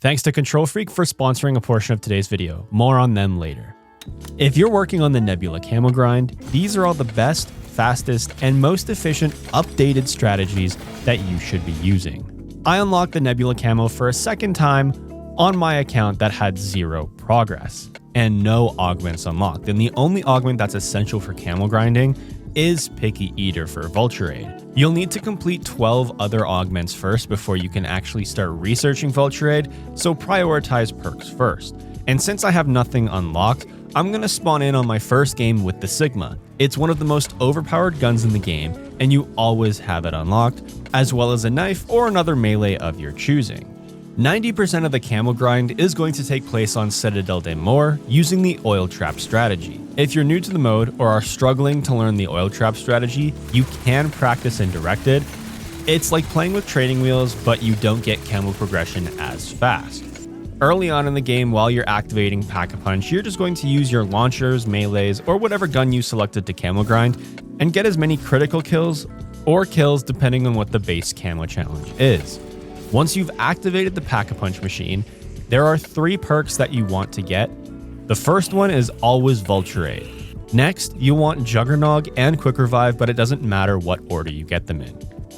Thanks to Control Freak for sponsoring a portion of today's video. More on them later. If you're working on the Nebula Camo grind, these are all the best, fastest, and most efficient updated strategies that you should be using. I unlocked the Nebula Camo for a second time on my account that had 0 progress and no augments unlocked, and the only augment that's essential for camo grinding is Picky Eater for Vulture Aid. You'll need to complete 12 other augments first before you can actually start researching Vulture Aid, so prioritize perks first. And since I have nothing unlocked, I'm going to spawn in on my first game with the Sigma. It's one of the most overpowered guns in the game, and you always have it unlocked, as well as a knife or another melee of your choosing. 90% of the camo grind is going to take place on Citadel des Morts using the oil trap strategy. If you're new to the mode or are struggling to learn the oil trap strategy, you can practice and direct it. It's like playing with training wheels, but you don't get camo progression as fast. Early on in the game, while you're activating Pack-a-Punch, you're just going to use your launchers, melees, or whatever gun you selected to camo grind and get as many critical kills or kills depending on what the base camo challenge is. Once you've activated the Pack-a-Punch machine, there are 3 perks that you want to get. The first one is always Vulture Aid. Next, you want Juggernog and Quick Revive, but it doesn't matter what order you get them in.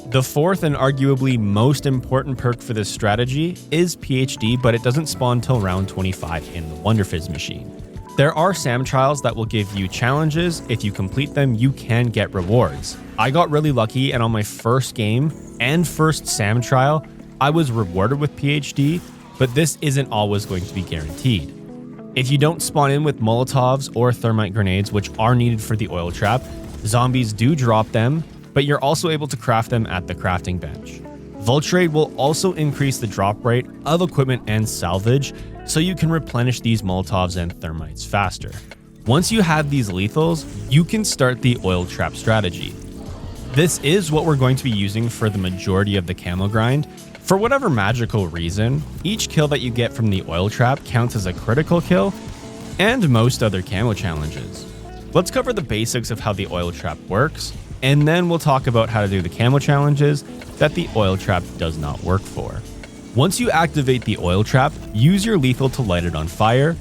The fourth and arguably most important perk for this strategy is PhD, but it doesn't spawn till round 25 in the Wonder Fizz machine. There are SAM trials that will give you challenges. If you complete them, you can get rewards. I got really lucky, and on my first game and first SAM trial, I was rewarded with PhD, but this isn't always going to be guaranteed. If you don't spawn in with Molotovs or Thermite grenades, which are needed for the oil trap, zombies do drop them, but you're also able to craft them at the crafting bench. Vulture Aid will also increase the drop rate of equipment and salvage, so you can replenish these Molotovs and Thermites faster. Once you have these lethals, you can start the oil trap strategy. This is what we're going to be using for the majority of the camo grind. For whatever magical reason, each kill that you get from the oil trap counts as a critical kill, and most other camo challenges. Let's cover the basics of how the oil trap works, and then we'll talk about how to do the camo challenges that the oil trap does not work for. Once you activate the oil trap, use your lethal to light it on fire.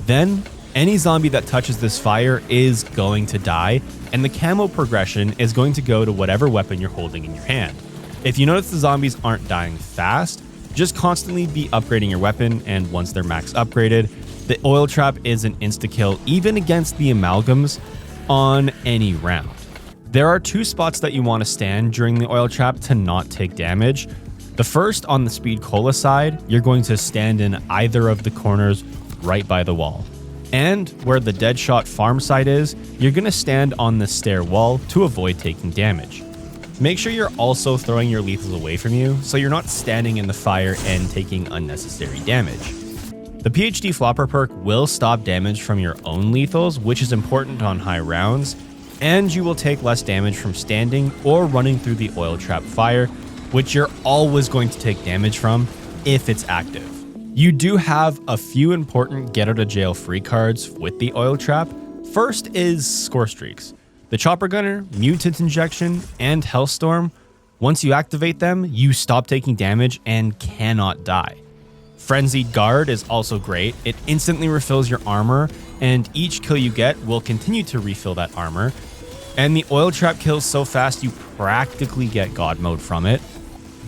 Then, any zombie that touches this fire is going to die, and the camo progression is going to go to whatever weapon you're holding in your hand. If you notice the zombies aren't dying fast, just constantly be upgrading your weapon, and once they're max upgraded, the oil trap is an insta-kill even against the amalgams on any round. There are 2 spots that you want to stand during the oil trap to not take damage. The first, on the Speed Cola side, you're going to stand in either of the corners right by the wall. And where the Deadshot farm site is, you're going to stand on the stair wall to avoid taking damage. Make sure you're also throwing your lethals away from you, so you're not standing in the fire and taking unnecessary damage. The PhD Flopper perk will stop damage from your own lethals, which is important on high rounds, and you will take less damage from standing or running through the oil trap fire, which you're always going to take damage from if it's active. You do have a few important get out of jail free cards with the oil trap. First is Score Streaks. The Chopper Gunner, Mutant Injection, and Hellstorm, once you activate them, you stop taking damage and cannot die. Frenzied Guard is also great. It instantly refills your armor, and each kill you get will continue to refill that armor. And the oil trap kills so fast you practically get God mode from it.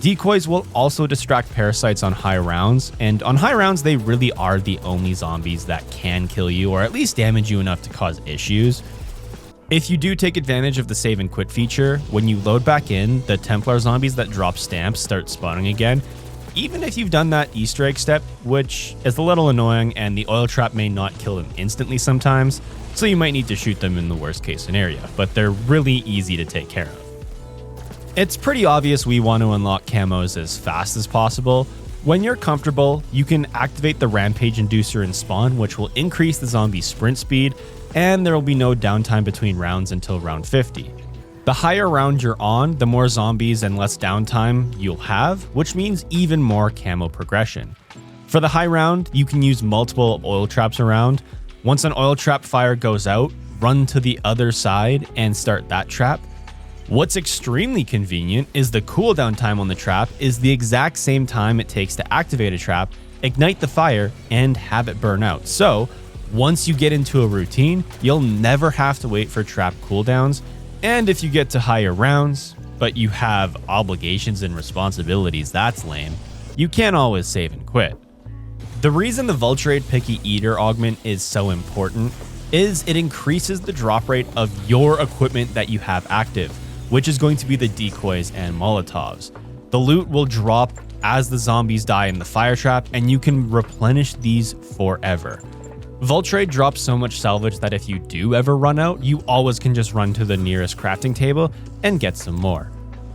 Decoys will also distract parasites on high rounds, and on high rounds they really are the only zombies that can kill you or at least damage you enough to cause issues. If you do take advantage of the save and quit feature, when you load back in, the Templar zombies that drop stamps start spawning again, even if you've done that Easter egg step, which is a little annoying and the oil trap may not kill them instantly sometimes, so you might need to shoot them in the worst case scenario, but they're really easy to take care of. It's pretty obvious we want to unlock camos as fast as possible. When you're comfortable, you can activate the Rampage Inducer in spawn, which will increase the zombie's sprint speed, and there will be no downtime between rounds until round 50. The higher round you're on, the more zombies and less downtime you'll have, which means even more camo progression. For the high round, you can use multiple oil traps around. Once an oil trap fire goes out, run to the other side and start that trap. What's extremely convenient is the cooldown time on the trap is the exact same time it takes to activate a trap ignite the fire, and have it burn out. So once you get into a routine, you'll never have to wait for trap cooldowns. And if you get to higher rounds, but you have obligations and responsibilities, that's lame, you can't always save and quit. The reason the Vulturade Picky Eater augment is so important is it increases the drop rate of your equipment that you have active, which is going to be the decoys and molotovs. The loot will drop as the zombies die in the fire trap, and you can replenish these forever. Vulturade drops so much salvage that if you do ever run out, you always can just run to the nearest crafting table and get some more.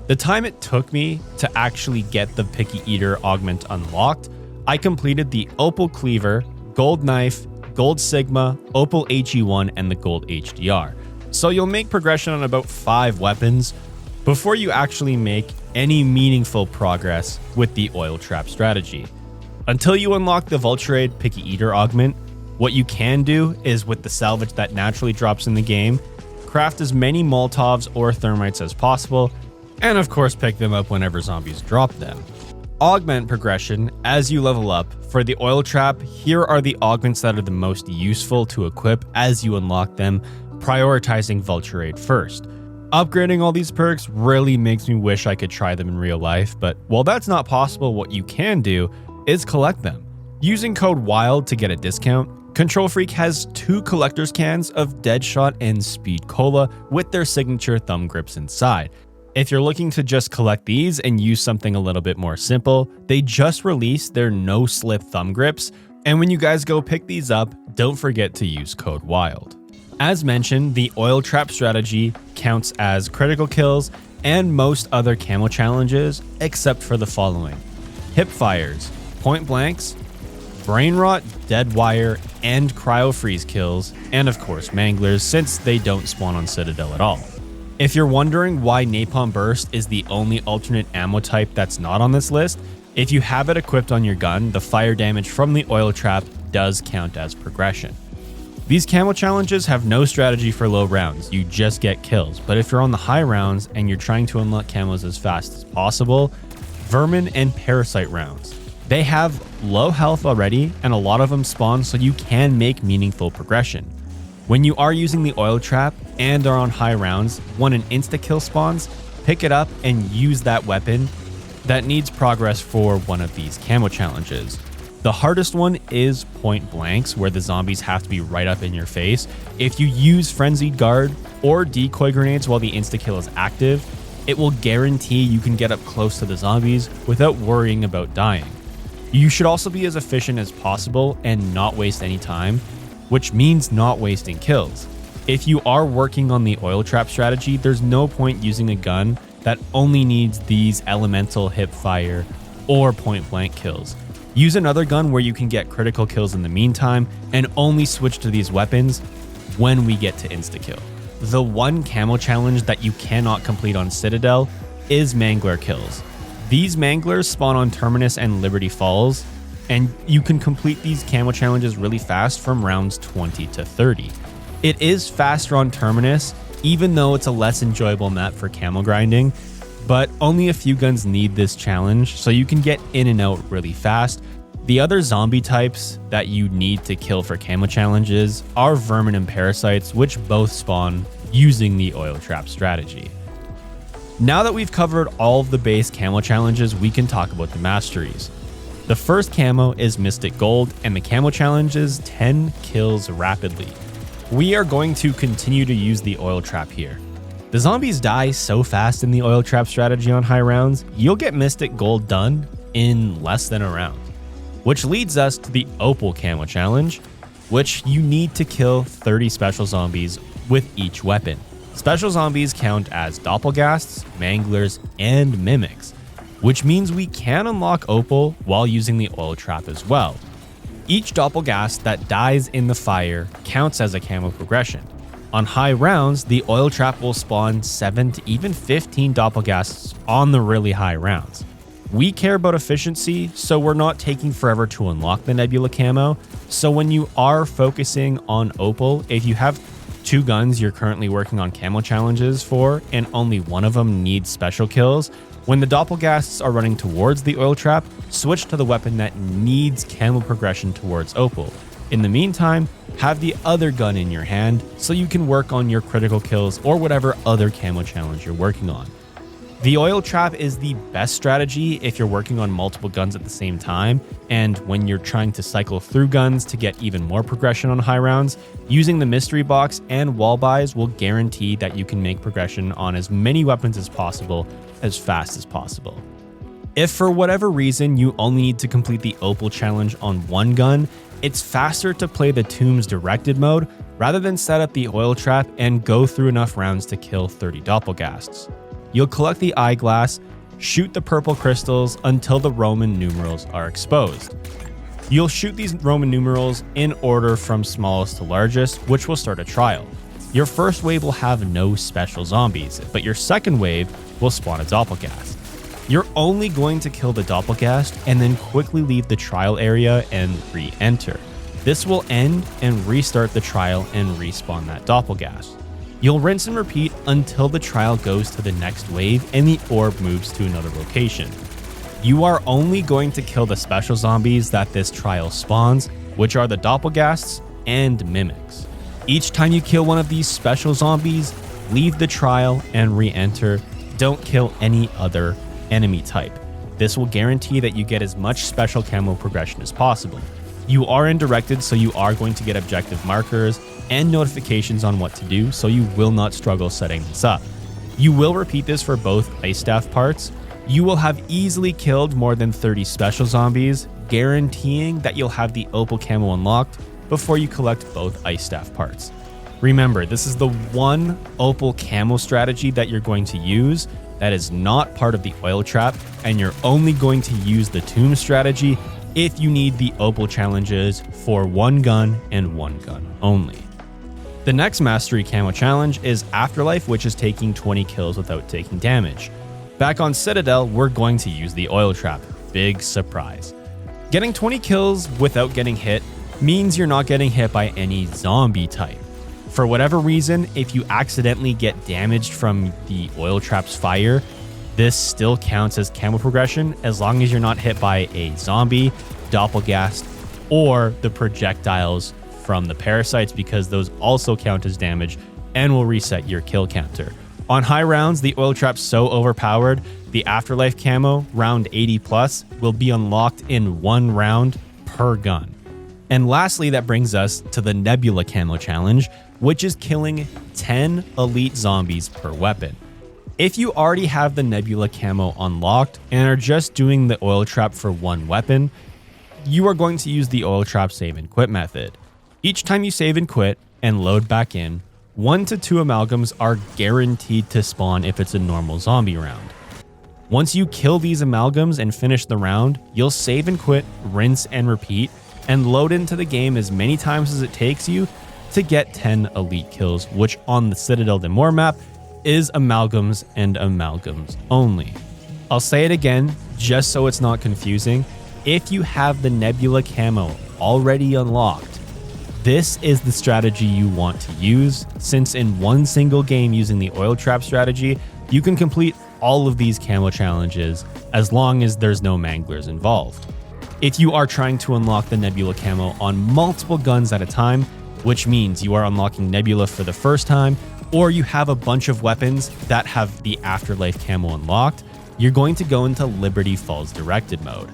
The time it took me to actually get the Picky Eater augment unlocked, I completed the Opal Cleaver, Gold Knife, Gold Sigma, Opal HE1, and the Gold HDR. So you'll make progression on about 5 weapons before you actually make any meaningful progress with the oil trap strategy. Until you unlock the Vulturade Picky Eater augment, what you can do is, with the salvage that naturally drops in the game, craft as many Molotovs or Thermites as possible, and of course pick them up whenever zombies drop them. Augment progression as you level up. For the oil trap, here are the augments that are the most useful to equip as you unlock them, prioritizing Vulturade first. Upgrading all these perks really makes me wish I could try them in real life, but while that's not possible, what you can do is collect them. Using code WILD to get a discount, Control Freak has 2 collector's cans of Deadshot and Speed Cola with their signature thumb grips inside. If you're looking to just collect these and use something a little bit more simple, they just released their no slip thumb grips, and when you guys go pick these up, don't forget to use code WILD. As mentioned, the oil trap strategy counts as critical kills and most other camo challenges except for the following: hip fires, point blanks, brain rot, dead wire, and cryo freeze kills, and of course manglers, since they don't spawn on Citadel at all. If you're wondering why Napalm Burst is the only alternate ammo type that's not on this list, if you have it equipped on your gun, the fire damage from the oil trap does count as progression. These camo challenges have no strategy for low rounds, you just get kills, but if you're on the high rounds and you're trying to unlock camos as fast as possible, vermin and parasite rounds. They have low health already, and a lot of them spawn, so you can make meaningful progression. When you are using the oil trap and are on high rounds, when an insta-kill spawns, pick it up and use that weapon that needs progress for one of these camo challenges. The hardest one is point blanks, where the zombies have to be right up in your face. If you use Frenzied Guard or decoy grenades while the insta-kill is active, it will guarantee you can get up close to the zombies without worrying about dying. You should also be as efficient as possible and not waste any time, which means not wasting kills. If you are working on the oil trap strategy, there's no point using a gun that only needs these elemental hip fire or point blank kills. Use another gun where you can get critical kills in the meantime, and only switch to these weapons when we get to insta-kill. The one camo challenge that you cannot complete on Citadel is Mangler kills. These Manglers spawn on Terminus and Liberty Falls, and you can complete these camo challenges really fast from rounds 20 to 30. It is faster on Terminus, even though it's a less enjoyable map for camo grinding, but only a few guns need this challenge, so you can get in and out really fast. The other zombie types that you need to kill for camo challenges are vermin and parasites, which both spawn using the oil trap strategy. Now that we've covered all of the base camo challenges, we can talk about the masteries. The first camo is Mystic Gold, and the camo challenge is 10 kills rapidly. We are going to continue to use the oil trap here. The zombies die so fast in the oil trap strategy on high rounds, you'll get Mystic Gold done in less than a round. Which leads us to the Opal camo challenge, which you need to kill 30 special zombies with each weapon. Special zombies count as Doppelgasts, Manglers, and Mimics, which means we can unlock Opal while using the oil trap as well. Each Doppelgast that dies in the fire counts as a camo progression. On high rounds, the oil trap will spawn 7 to even 15 Doppelgasts on the really high rounds. We care about efficiency, so we're not taking forever to unlock the Nebula camo. So when you are focusing on Opal, if you have 2 guns you're currently working on camo challenges for, and only one of them needs special kills, When the doppelgasts are running towards the oil trap, switch to the weapon that needs camo progression towards Opal. In the meantime, have the other gun in your hand so you can work on your critical kills or whatever other camo challenge you're working on. The oil trap is the best strategy if you're working on multiple guns at the same time, and when you're trying to cycle through guns to get even more progression on high rounds, using the mystery box and wall buys will guarantee that you can make progression on as many weapons as possible as fast as possible. If for whatever reason you only need to complete the Opal challenge on one gun, it's faster to play the Tombs directed mode rather than set up the oil trap and go through enough rounds to kill 30 doppelgasts. You'll collect the eyeglass, shoot the purple crystals until the Roman numerals are exposed. You'll shoot these Roman numerals in order from smallest to largest, which will start a trial. Your first wave will have no special zombies, but your second wave will spawn a doppelgast. You're only going to kill the doppelgast and then quickly leave the trial area and re-enter. This will end and restart the trial and respawn that doppelgast. You'll rinse and repeat until the trial goes to the next wave and the orb moves to another location. You are only going to kill the special zombies that this trial spawns, which are the doppelgasts and mimics. Each time you kill one of these special zombies, leave the trial and re-enter. Don't kill any other enemy type. This will guarantee that you get as much special camo progression as possible. You are indirected, so you are going to get objective markers and notifications on what to do, so you will not struggle setting this up. You will repeat this for both ice staff parts. You will have easily killed more than 30 special zombies, guaranteeing that you'll have the Opal camo unlocked before you collect both ice staff parts. Remember, this is the one Opal camo strategy that you're going to use that is not part of the oil trap, and you're only going to use the tomb strategy if you need the Opal challenges for one gun and one gun only. The next mastery camo challenge is Afterlife, which is taking 20 kills without taking damage. Back on Citadel, we're going to use the oil trap. Big surprise. Getting 20 kills without getting hit means you're not getting hit by any zombie type. For whatever reason, if you accidentally get damaged from the oil trap's fire, this still counts as camo progression as long as you're not hit by a zombie, doppelgast, or the projectiles from the parasites, because those also count as damage and will reset your kill counter. On high rounds, the oil trap's so overpowered, the Afterlife camo, round 80 plus, will be unlocked in one round per gun. And lastly, that brings us to the Nebula camo challenge, which is killing 10 elite zombies per weapon. If you already have the Nebula camo unlocked and are just doing the oil trap for one weapon, you are going to use the oil trap save and quit method. Each time you save and quit and load back in, 1 to 2 amalgams are guaranteed to spawn if it's a normal zombie round. Once you kill these amalgams and finish the round, you'll save and quit, rinse and repeat, and load into the game as many times as it takes you to get 10 elite kills, which on the Citadel de Mort map is amalgams and amalgams only. I'll say it again, just so it's not confusing. If you have the Nebula camo already unlocked, this is the strategy you want to use, since in one single game using the oil trap strategy, you can complete all of these camo challenges as long as there's no Manglers involved. If you are trying to unlock the Nebula camo on multiple guns at a time, which means you are unlocking Nebula for the first time, or you have a bunch of weapons that have the Afterlife camo unlocked, you're going to go into Liberty Falls directed mode.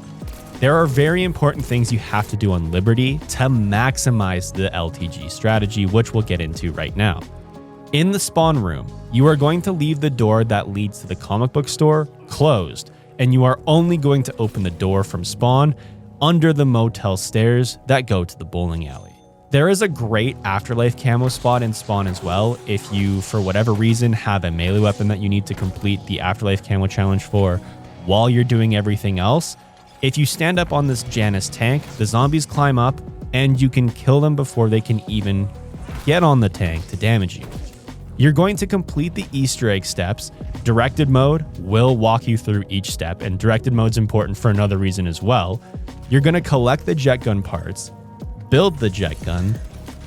There are very important things you have to do on Liberty to maximize the LTG strategy, which we'll get into right now. In the spawn room, you are going to leave the door that leads to the comic book store closed, and you are only going to open the door from spawn under the motel stairs that go to the bowling alley. There is a great Afterlife camo spot in spawn as well if you, for whatever reason, have a melee weapon that you need to complete the Afterlife camo challenge for while you're doing everything else. If you stand up on this Janus tank, the zombies climb up and you can kill them before they can even get on the tank to damage you. You're going to complete the Easter egg steps. Directed mode will walk you through each step, and directed mode's important for another reason as well. You're going to collect the jet gun parts, build the jet gun,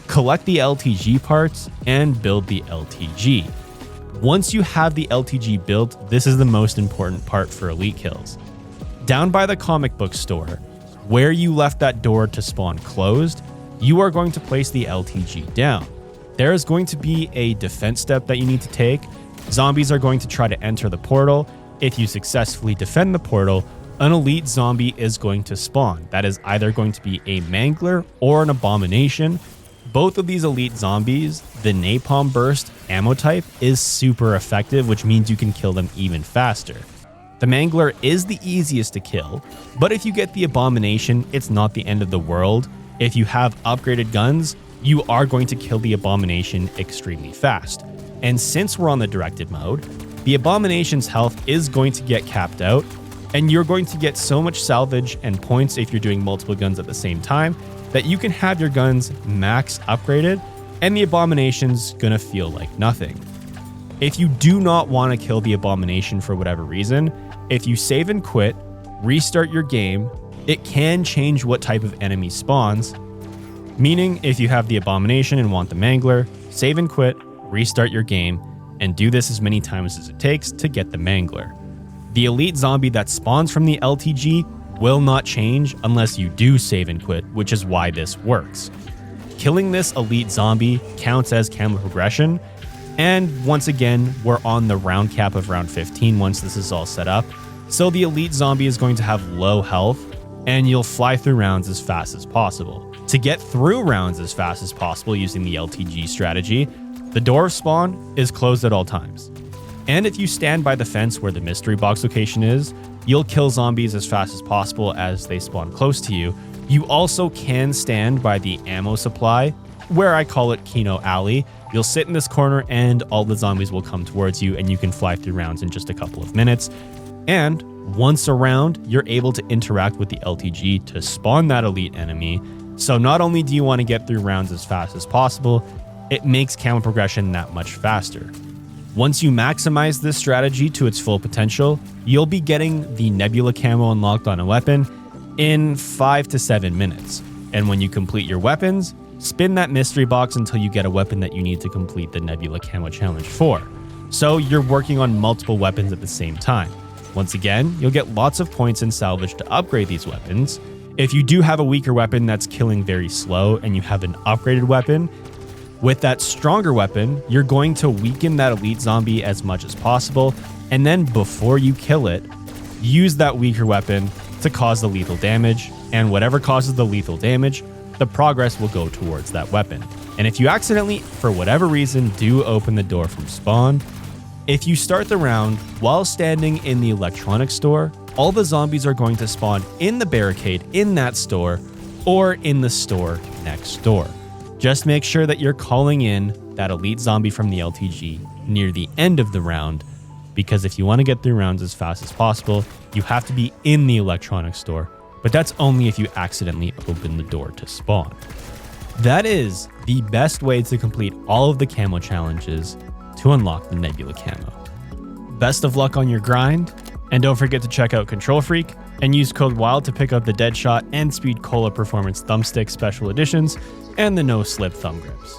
collect the LTG parts, and build the LTG. Once you have the LTG built, this is the most important part for elite kills. Down by the comic book store, where you left that door to spawn closed, you are going to place the LTG down. There is going to be a defense step that you need to take. Zombies are going to try to enter the portal. If you successfully defend the portal, an elite zombie is going to spawn. That is either going to be a Mangler or an Abomination. Both of these elite zombies, the Napalm Burst ammo type is super effective, which means you can kill them even faster. The Mangler is the easiest to kill, but if you get the Abomination, it's not the end of the world. If you have upgraded guns, you are going to kill the Abomination extremely fast. And since we're on the directed mode, the Abomination's health is going to get capped out, and you're going to get so much salvage and points if you're doing multiple guns at the same time that you can have your guns max upgraded, and the Abomination's gonna feel like nothing. If you do not want to kill the Abomination for whatever reason, if you save and quit, restart your game, it can change what type of enemy spawns. Meaning, if you have the Abomination and want the Mangler, save and quit, restart your game, and do this as many times as it takes to get the Mangler. The elite zombie that spawns from the LTG will not change unless you do save and quit, which is why this works. Killing this elite zombie counts as camo progression, and once again, we're on the round cap of round 15 once this is all set up, so the elite zombie is going to have low health, and you'll fly through rounds as fast as possible. To get through rounds as fast as possible using the LTG strategy, the door of spawn is closed at all times. And if you stand by the fence where the mystery box location is, you'll kill zombies as fast as possible as they spawn close to you. You also can stand by the ammo supply, where I call it Kino Alley. You'll sit in this corner and all the zombies will come towards you and you can fly through rounds in just a couple of minutes. And once around, you're able to interact with the LTG to spawn that elite enemy. So not only do you want to get through rounds as fast as possible, it makes camo progression that much faster. Once you maximize this strategy to its full potential, you'll be getting the Nebula Camo unlocked on a weapon in 5 to 7 minutes. And when you complete your weapons, spin that mystery box until you get a weapon that you need to complete the Nebula Camo challenge for. So you're working on multiple weapons at the same time. Once again, you'll get lots of points and salvage to upgrade these weapons. If you do have a weaker weapon that's killing very slow and you have an upgraded weapon, with that stronger weapon, you're going to weaken that elite zombie as much as possible, and then before you kill it, use that weaker weapon to cause the lethal damage, and whatever causes the lethal damage, the progress will go towards that weapon. And if you accidentally, for whatever reason, do open the door from spawn, if you start the round while standing in the electronics store, all the zombies are going to spawn in the barricade in that store or in the store next door. Just make sure that you're calling in that elite zombie from the LTG near the end of the round, because if you want to get through rounds as fast as possible, you have to be in the electronics store, but that's only if you accidentally open the door to spawn. That is the best way to complete all of the camo challenges to unlock the Nebula Camo. Best of luck on your grind, and don't forget to check out Control Freak and use code WILD to pick up the Deadshot and Speed Cola Performance Thumbstick Special Editions and the No Slip Thumb Grips.